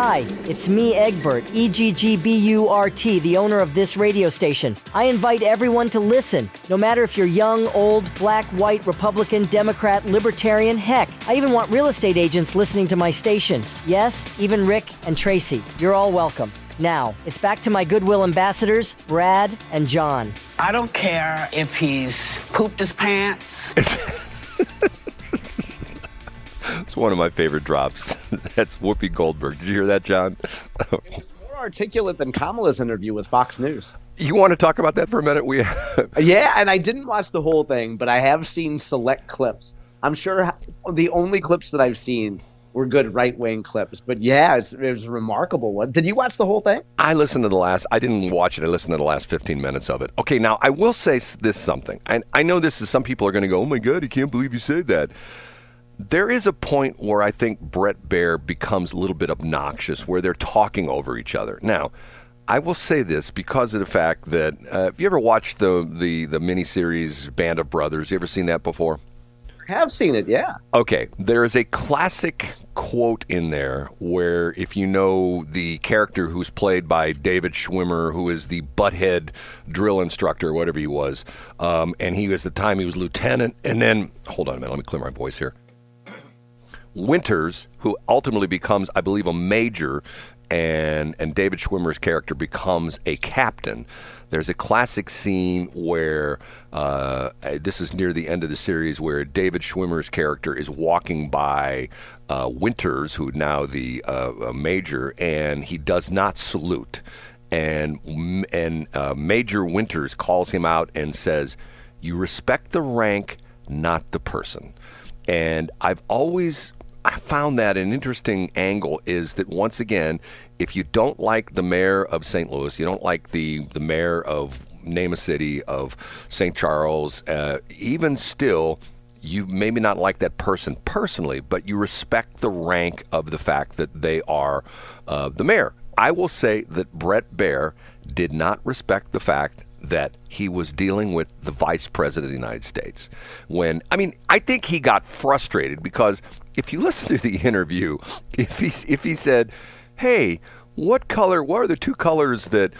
Hi, it's me, Egbert, E-G-G-B-U-R-T, the owner of this radio station. I invite everyone to listen, no matter if you're young, old, black, white, Republican, Democrat, Libertarian, heck, I even want real estate agents listening to my station. Yes, even Rick and Tracy. You're all welcome. Now, it's back to my Goodwill ambassadors, Brad and John. I don't care if he's pooped his pants. It's one of my favorite drops. That's Whoopi Goldberg. Did you hear that, John? It's more articulate than Kamala's interview with Fox News. You want to talk about that for a minute? Yeah, and I didn't watch the whole thing, but I have seen select clips. I'm sure the only clips that I've seen were good right-wing clips. But yeah, it was a remarkable one. Did you watch the whole thing? I didn't watch it. I listened to the last 15 minutes of it. Okay, now I will say this something. I know this is, some people are going to go, oh my God, I can't believe you said that. There is a point where I think Brett Baer becomes a little bit obnoxious, where they're talking over each other. Now, I will say this because of the fact that, have you ever watched the miniseries Band of Brothers? You ever seen that before? I have seen it, yeah. Okay, there is a classic quote in there where, if you know the character who's played by David Schwimmer, who is the butthead drill instructor, whatever he was, and he was, at the time, he was lieutenant, and then, hold on a minute, let me clear my voice here. Winters, who ultimately becomes, I believe, a major, and David Schwimmer's character becomes a captain. There's a classic scene where, this is near the end of the series, where David Schwimmer's character is walking by Winters, who now the major, and he does not salute. And Major Winters calls him out and says, "You respect the rank, not the person." And I found that an interesting angle is that, once again, if you don't like the mayor of St. Louis, you don't like the mayor of, name a city, of St. Charles, even still, you maybe not like that person personally, but you respect the rank of the fact that they are the mayor. I will say that Brett Baer did not respect the fact that he was dealing with the vice president of the United States. I think he got frustrated because if you listen to the interview, if he said, "Hey, what are the two colors that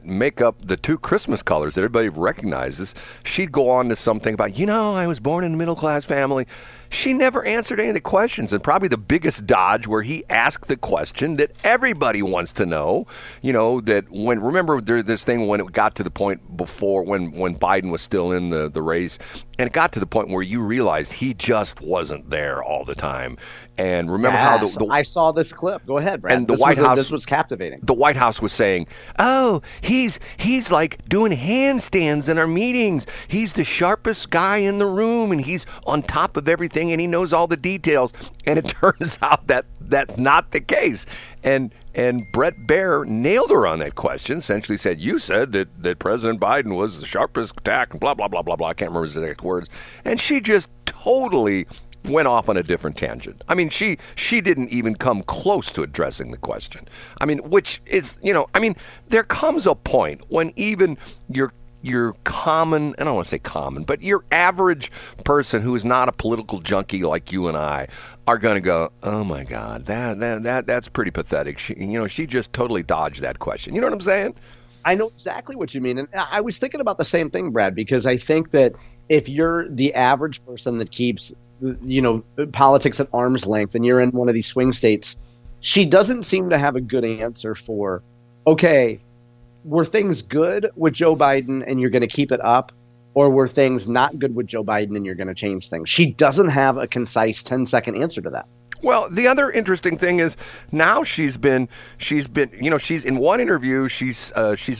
make up the two Christmas colors that everybody recognizes?" She'd go on to something about, I was born in a middle-class family. She never answered any of the questions, and probably the biggest dodge where he asked the question that everybody wants to know, that remember this thing when it got to the point before, when Biden was still in the race, and it got to the point where you realized he just wasn't there all the time. And remember how I saw this clip. Go ahead, Brad. And this was captivating. The White House was saying, "Oh, he's like doing handstands in our meetings. He's the sharpest guy in the room, and he's on top of everything, and he knows all the details." And it turns out that that's not the case. And Brett Baer nailed her on that question. Essentially said, "You said that President Biden was the sharpest tack, and blah blah blah blah blah." I can't remember his exact words. And she just totally went off on a different tangent. She didn't even come close to addressing the question. Which is, there comes a point when even your common, I don't want to say common, but your average person who is not a political junkie like you and I are going to go, "Oh my God, that's pretty pathetic." She just totally dodged that question. You know what I'm saying? I know exactly what you mean. And I was thinking about the same thing, Brad, because I think that if you're the average person that keeps politics at arm's length and you're in one of these swing states, she doesn't seem to have a good answer for, okay, were things good with Joe Biden and you're going to keep it up, or were things not good with Joe Biden and you're going to change things? She doesn't have a concise 10-second answer to that. Well, the other interesting thing is now she's in one interview, she's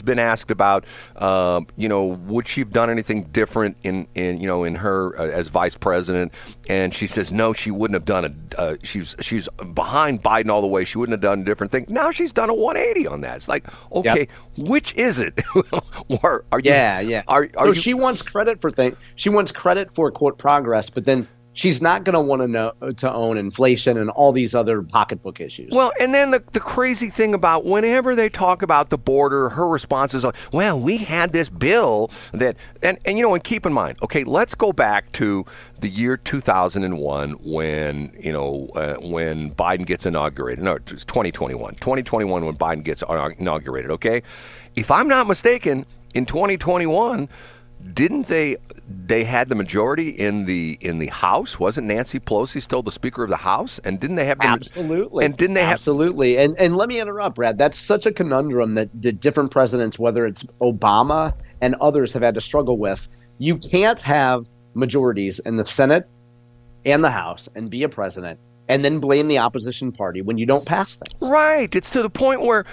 been asked about, would she have done anything different in her as vice president? And she says, no, she wouldn't have done it. She's behind Biden all the way. She wouldn't have done a different thing. Now she's done a 180 on that. It's like, okay, Which is it? So she wants credit for things. She wants credit for, quote, progress, but then she's not going to want to own inflation and all these other pocketbook issues. Well, and then the crazy thing about whenever they talk about the border, her response is like, well, we had this bill that, and keep in mind, okay, let's go back to the year 2001 when Biden gets inaugurated. No, it's 2021. 2021 when Biden gets inaugurated, okay? If I'm not mistaken, in 2021, didn't they had the majority in the House? Wasn't Nancy Pelosi still the Speaker of the House? And didn't they have absolutely? And didn't they absolutely? And let me interrupt, Brad. That's such a conundrum that the different presidents, whether it's Obama and others, have had to struggle with. You can't have majorities in the Senate and the House and be a president and then blame the opposition party when you don't pass things. Right. It's to the point where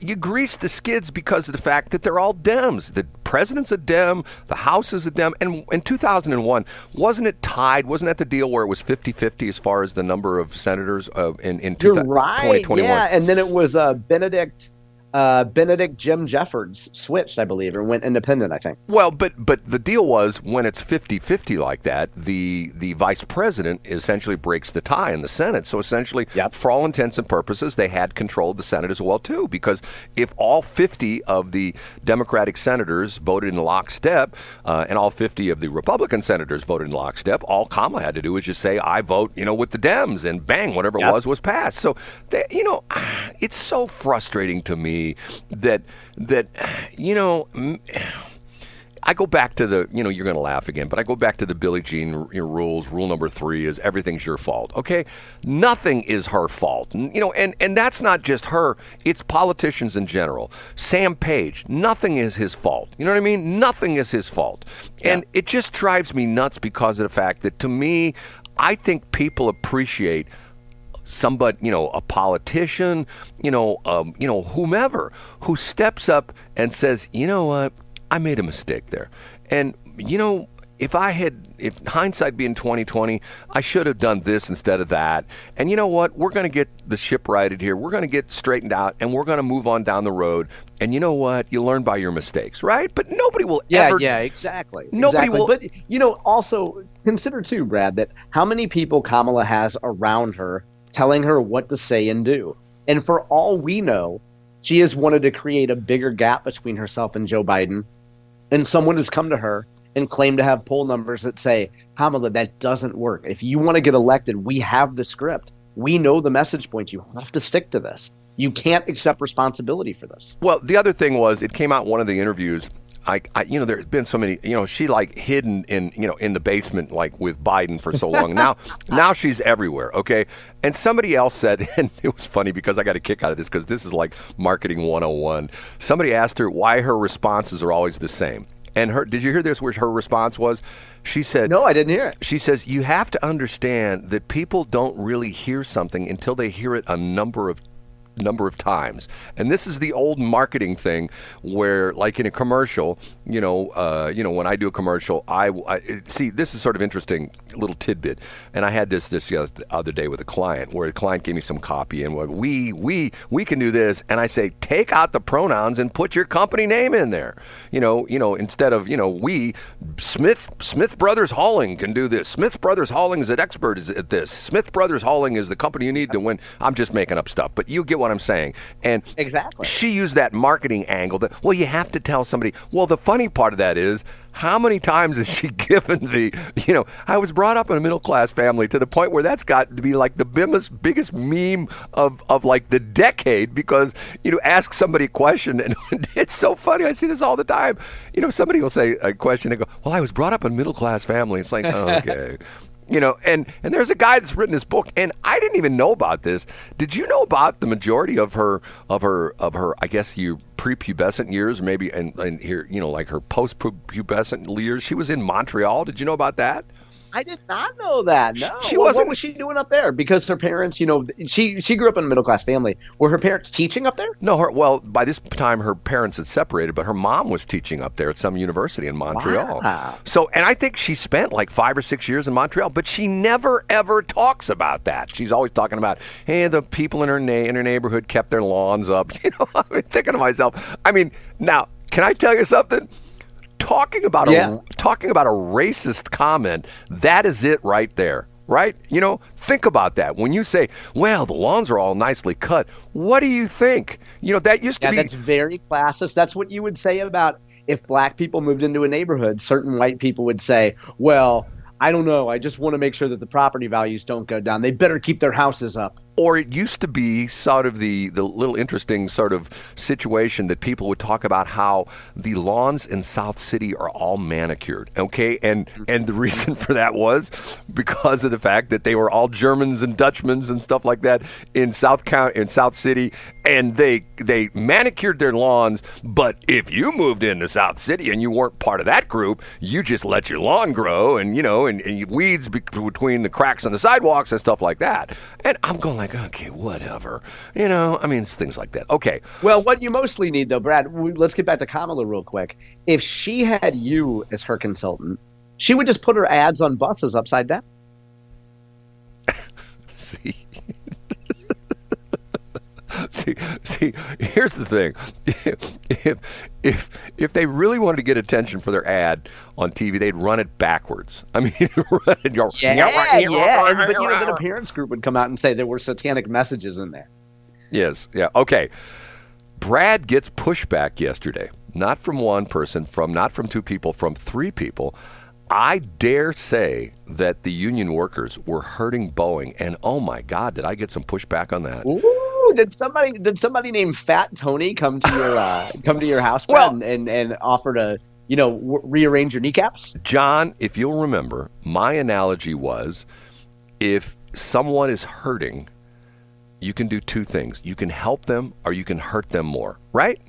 you grease the skids because of the fact that they're all Dems. The president's a Dem, the House is a Dem. And in 2001, wasn't it tied? Wasn't that the deal where it was 50-50 as far as the number of senators in You're right. 2021? Yeah, and then it was Benedict Jim Jeffords switched, I believe, or went independent, I think. Well, but the deal was when it's 50-50 like that, the vice president essentially breaks the tie in the Senate. So essentially, for all intents and purposes, they had control of the Senate as well, too, because if all 50 of the Democratic senators voted in lockstep and all 50 of the Republican senators voted in lockstep, all Kamala had to do was just say, I vote, with the Dems, and bang, whatever it was passed. So, it's so frustrating to me that I go back to the, you're going to laugh again, but I go back to the Billie Jean rules. Rule number 3 is everything's your fault. Okay, nothing is her fault. And that's not just her. It's politicians in general. Sam Page, nothing is his fault. You know what I mean? Nothing is his fault. Yeah. And it just drives me nuts because of the fact that, to me, I think people appreciate somebody, a politician, whomever, who steps up and says, you know what, I made a mistake there. And, if hindsight being 2020, I should have done this instead of that. And you know what? We're going to get the ship righted here. We're going to get straightened out, and we're going to move on down the road. And you know what? You learn by your mistakes, right? But nobody will ever. Yeah, exactly. Nobody will. But, also consider, too, Brad, that how many people Kamala has around her telling her what to say and do. And for all we know, she has wanted to create a bigger gap between herself and Joe Biden. And someone has come to her and claimed to have poll numbers that say, Kamala, that doesn't work. If you want to get elected, we have the script. We know the message points. You have to stick to this. You can't accept responsibility for this. Well, the other thing was, it came out in one of the interviews. There's been so many, she hidden in the basement, with Biden for so long. Now she's everywhere. Okay. And somebody else said, and it was funny because I got a kick out of this because this is like marketing 101. Somebody asked her why her responses are always the same. And did you hear this, where her response was? She said, no, I didn't hear it. She says, you have to understand that people don't really hear something until they hear it a number of times. And this is the old marketing thing where, like in a commercial, when I do a commercial, I see, this is sort of interesting little tidbit. And I had this the other day with a client where the client gave me some copy and we can do this. And I say, take out the pronouns and put your company name in there. Instead of, we, Smith Brothers Hauling can do this. Smith Brothers Hauling is an expert at this. Smith Brothers Hauling is the company you need to win. I'm just making up stuff, but you get what I'm saying. And exactly, she used that marketing angle that, well, you have to tell somebody. Well, the funny part of that is, how many times has she given I was brought up in a middle-class family to the point where that's got to be like the biggest meme of like the decade, because, ask somebody a question and it's so funny. I see this all the time. Somebody will say a question and go, well, I was brought up in a middle-class family. It's like, oh, okay. And there's a guy that's written this book, and I didn't even know about this. Did you know about the majority of her, I guess, your prepubescent years, maybe, and here, like her post-pubescent years? She was in Montreal. Did you know about that? I did not know that. No. What was she doing up there? Because her parents, she grew up in a middle-class family. Were her parents teaching up there? No, by this time her parents had separated, but her mom was teaching up there at some university in Montreal. Wow. So, and I think she spent like 5 or 6 years in Montreal, but she never ever talks about that. She's always talking about, hey, the people in her neighborhood kept their lawns up. I'm thinking to myself, now, can I tell you something? talking about a racist comment. That is it right there. Right? You know, think about that. When you say, well, the lawns are all nicely cut, what do you think? You know, that used to be... That's very classist. That's what you would say about if black people moved into a neighborhood. Certain white people would say, well, I don't know. I just want to make sure that the property values don't go down. They better keep their houses up. Or it used to be sort of the little interesting sort of situation that people would talk about how the lawns in South City are all manicured, okay? And the reason for that was because of the fact that they were all Germans and Dutchmans and stuff like that in South City, and they manicured their lawns. But if you moved into South City and you weren't part of that group, you just let your lawn grow and weeds between the cracks on the sidewalks and stuff like that. And I'm going like, okay, whatever. You know, I mean, it's things like that. Okay. Well, what you mostly need, though, Brad, let's get back to Kamala real quick. If she had you as her consultant, she would just put her ads on buses upside down. See, here's the thing. If they really wanted to get attention for their ad on TV, they'd run it backwards. I mean, but then an appearance group would come out and say there were satanic messages in there. Yes, yeah, okay. Brad gets pushback yesterday, not from one person, not from two people, from three people. I dare say that the union workers were hurting Boeing, and oh my God, did I get some pushback on that? Ooh, did somebody named Fat Tony come to your house, Brad, and offer to rearrange your kneecaps? John, if you'll remember, my analogy was if someone is hurting, you can do two things: you can help them, or you can hurt them more, right?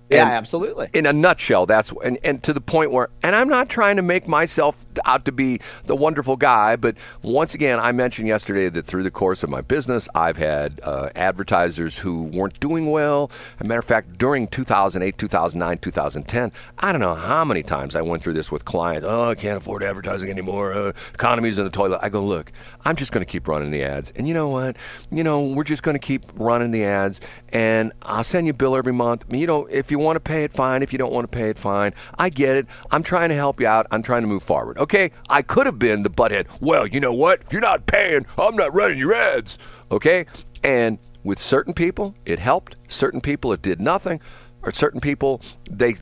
Yeah, absolutely. In a nutshell, that's and to the point where, and I'm not trying to make myself out to be the wonderful guy, but once again, I mentioned yesterday that through the course of my business, I've had advertisers who weren't doing well. As a matter of fact, during 2008, 2009, 2010, I don't know how many times I went through this with clients. Oh, I can't afford advertising anymore. Economy's in the toilet. I go, look, I'm just going to keep running the ads. And you know what? We're just going to keep running the ads, and I'll send you a bill every month. If you want to pay it, fine. If you don't want to pay it, fine. I get it. I'm trying to help you out. I'm trying to move forward. Okay? I could have been the butthead. Well, you know what? If you're not paying, I'm not running your ads. Okay? And with certain people, it helped. Certain people, it did nothing. Or certain people, they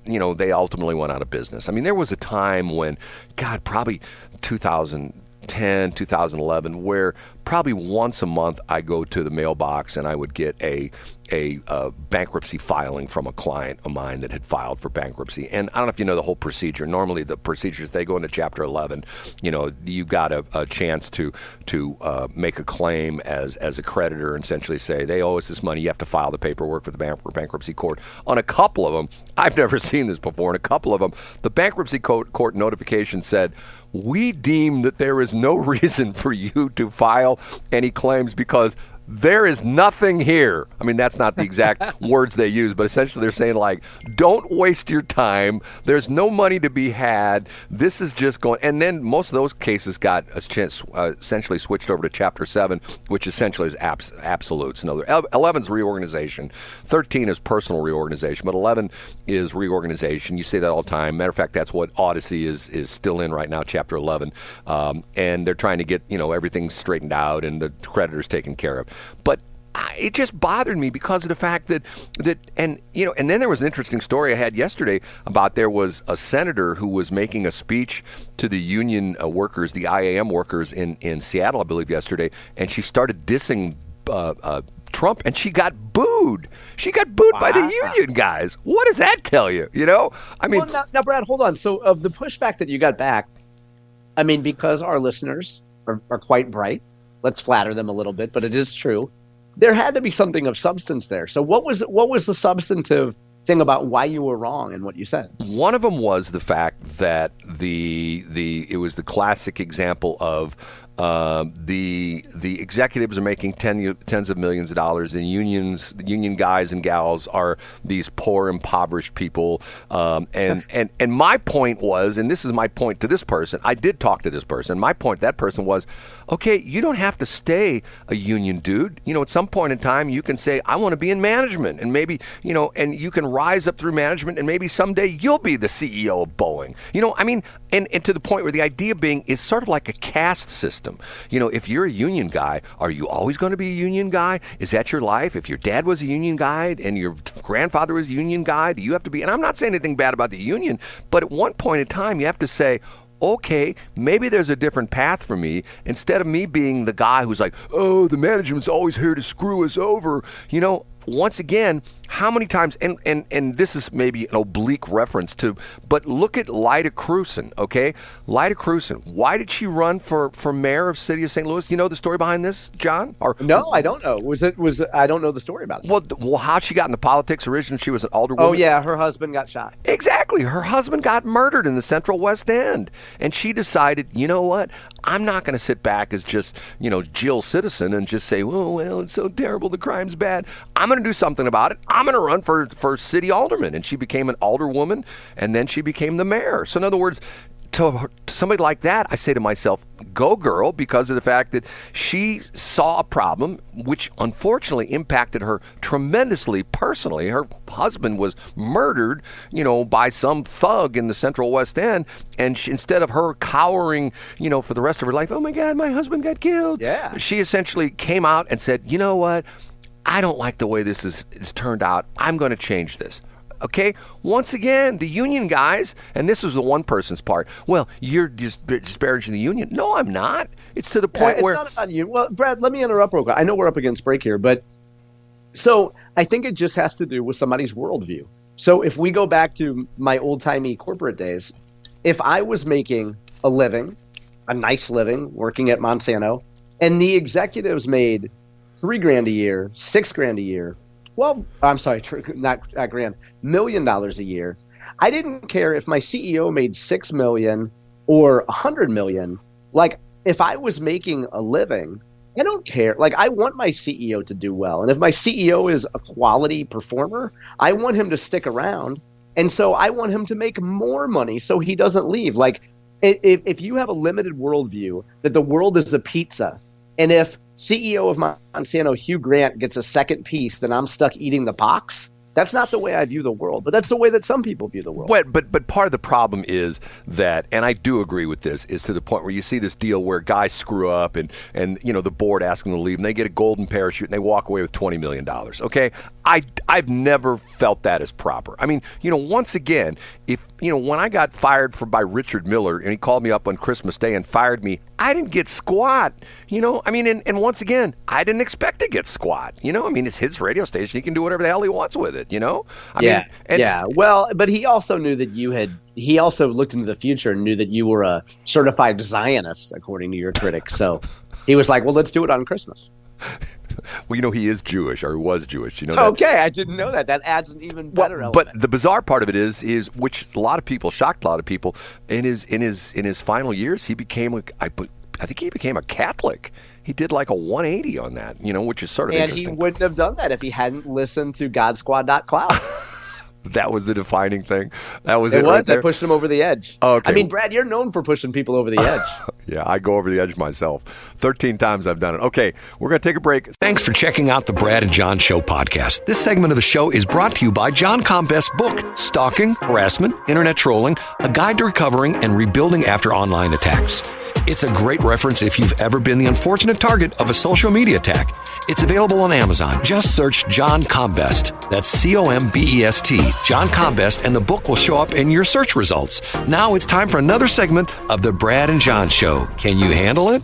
ultimately went out of business. I mean, there was a time when, God, probably 2010, 2011, where probably once a month I go to the mailbox and I would get a bankruptcy filing from a client of mine that had filed for bankruptcy. And I don't know if you know the whole procedure. Normally the procedures, they go into Chapter 11. You got a chance to make a claim as a creditor and essentially say, they owe us this money. You have to file the paperwork with the bankruptcy court. On a couple of them, I've never seen this before, on a couple of them, the bankruptcy court notification said, we deem that there is no reason for you to file any claims because there is nothing here. I mean, that's not the exact words they use, but essentially they're saying, like, don't waste your time. There's no money to be had. This is just going. And then most of those cases got essentially switched over to Chapter 7, which essentially is absolutes. 11 is reorganization. 13 is personal reorganization, but 11 is reorganization. You say that all the time. Matter of fact, that's what Odyssey is still in right now, Chapter 11. And they're trying to get, everything straightened out and the creditors taken care of. But it just bothered me because of the fact that and then there was an interesting story I had yesterday about there was a senator who was making a speech to the union workers, the IAM workers in Seattle, I believe, yesterday, and she started dissing Trump, and she got booed. She got booed by the union guys. What does that tell you? I mean, well, now, Brad, hold on. So of the pushback that you got back, I mean, because our listeners are quite bright. Let's flatter them a little bit, but it is true. There had to be something of substance there. So what was the substantive thing about why you were wrong in what you said? One of them was the fact that it was the classic example of The executives are making tens of millions of dollars, and the union guys and gals are these poor, impoverished people. And my point was, and this is my point to this person, I did talk to this person. My point to that person was, okay, you don't have to stay a union dude. At some point in time, you can say, I want to be in management, and maybe, and you can rise up through management, and maybe someday you'll be the CEO of Boeing. And to the point where the idea being is sort of like a caste system. If you're a union guy, are you always going to be a union guy? Is that your life? If your dad was a union guy and your grandfather was a union guy, do you have to be? And I'm not saying anything bad about the union, but at one point in time, you have to say, okay, maybe there's a different path for me. Instead of me being the guy who's like, oh, the management's always here to screw us over. Once again, how many times, and this is maybe an oblique reference to, but look at Lyda Crewson, okay? Lyda Crewson, why did she run for mayor of city of St. Louis? You know the story behind this, John? No, I don't know. I don't know the story about it. Well, how she got into politics originally, she was an alderwoman. Oh, yeah, her husband got shot. Exactly. Her husband got murdered in the Central West End. And she decided, you know what? I'm not going to sit back as just, Jill Citizen and just say, well, it's so terrible, the crime's bad. I'm going to do something about it. I'm going to run for city alderman. And she became an alderwoman, and then she became the mayor. So in other words, to somebody like that, I say to myself, go girl, because of the fact that she saw a problem which unfortunately impacted her tremendously personally. Her husband was murdered, by some thug in the Central West End, and instead of her cowering, for the rest of her life, oh my God, my husband got killed. Yeah. She essentially came out and said, you know what? I don't like the way this is turned out. I'm going to change this. Okay, once again, the union guys, and this was the one person's part. Well, you're just disparaging the union. No, I'm not. It's to the point where it's not about you. Well, Brad, let me interrupt real quick. I know we're up against break here, but so I think it just has to do with somebody's worldview. So if we go back to my old-timey corporate days, if I was making a living, a nice living, working at Monsanto, and the executives made $3,000 a year, $6,000 a year, well, I'm sorry, not grand, $1 million a year. I didn't care if my CEO made $6 million or $100 million. Like, if I was making a living, I don't care. Like, I want my CEO to do well. And if my CEO is a quality performer, I want him to stick around. And so I want him to make more money so he doesn't leave. Like, if you have a limited worldview that the world is a pizza, and if CEO of Monsanto, Hugh Grant, gets a second piece, then I'm stuck eating the box. That's not the way I view the world, but that's the way that some people view the world. But part of the problem is that, and I do agree with this, is to the point where you see this deal where guys screw up and the board asks them to leave, and they get a golden parachute and they walk away with $20 million. Okay, I've never felt that as proper. I mean, once again, if when I got fired by Richard Miller and he called me up on Christmas Day and fired me, I didn't get squat. And once again, I didn't expect to get squat. It's his radio station. He can do whatever the hell he wants with it. Well, but he also knew that he also looked into the future and knew that you were a certified Zionist, according to your critics. So he was like, well, let's do it on Christmas. Well, he is Jewish, or he was Jewish. That? Okay, I didn't know that. That adds an even better element. But the bizarre part of it is which shocked a lot of people, in his final years, he became I think he became a Catholic. He did like a 180 on that, which is sort of interesting. And he wouldn't have done that if he hadn't listened to GodSquad.cloud. That was the defining thing. That was it. It was. Right I pushed him over the edge. Okay. I mean, Brad, you're known for pushing people over the edge. Yeah, I go over the edge myself. 13 times I've done it. Okay, we're going to take a break. Thanks for checking out the Brad and John Show podcast. This segment of the show is brought to you by John Combest's book, Stalking, Harassment, Internet Trolling, A Guide to Recovering and Rebuilding After Online Attacks. It's a great reference if you've ever been the unfortunate target of a social media attack. It's available on Amazon. Just search John Combest. That's Combest, John Combest, and the book will show up in your search results. Now it's time for another segment of the Brad and John Show. Can you handle it?